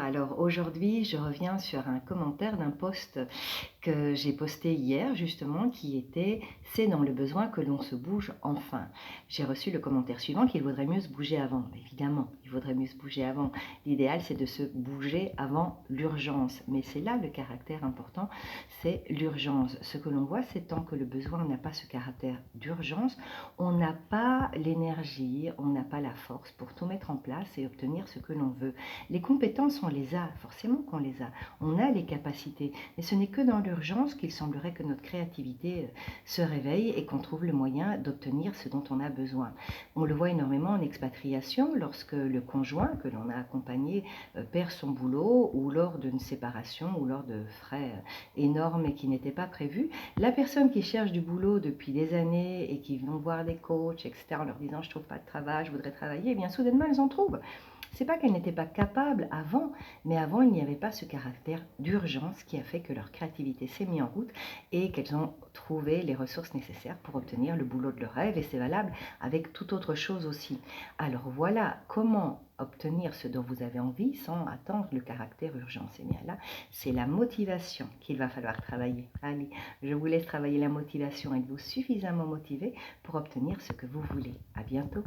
Alors aujourd'hui, je reviens sur un commentaire d'un post que j'ai posté hier justement qui était «C'est dans le besoin que l'on se bouge enfin». J'ai reçu le commentaire suivant qu'il vaudrait mieux se bouger avant. Évidemment, il vaudrait mieux se bouger avant. L'idéal, c'est de se bouger avant l'urgence. Mais c'est là le caractère important, c'est l'urgence. Ce que l'on voit, c'est tant que le besoin n'a pas ce caractère d'urgence, on n'a pas l'énergie, on n'a pas la force pour tout mettre en place et obtenir ce que l'on veut. Les compétences, on les a, forcément qu'on les a. On a les capacités, mais ce n'est que dans l'urgence qu'il semblerait que notre créativité se réveille et qu'on trouve le moyen d'obtenir ce dont on a besoin. On le voit énormément en expatriation, lorsque le conjoint que l'on a accompagné perd son boulot, ou lors d'une séparation, ou lors de frais énormes et qui n'étaient pas prévus. La personne qui cherche du boulot depuis des années et qui vont voir des coachs, etc., en leur disant « je ne trouve pas de travail, je voudrais travailler », eh bien soudainement elles en trouvent. C'est pas qu'elles n'étaient pas capables avant, mais avant il n'y avait pas ce caractère d'urgence qui a fait que leur créativité s'est mise en route et qu'elles ont trouvé les ressources nécessaires pour obtenir le boulot de leur rêve, et c'est valable avec toute autre chose aussi. Alors voilà comment obtenir ce dont vous avez envie sans attendre le caractère urgence. Et bien là, c'est la motivation qu'il va falloir travailler. Allez, je vous laisse travailler la motivation. Êtes-vous suffisamment motivé pour obtenir ce que vous voulez? À bientôt.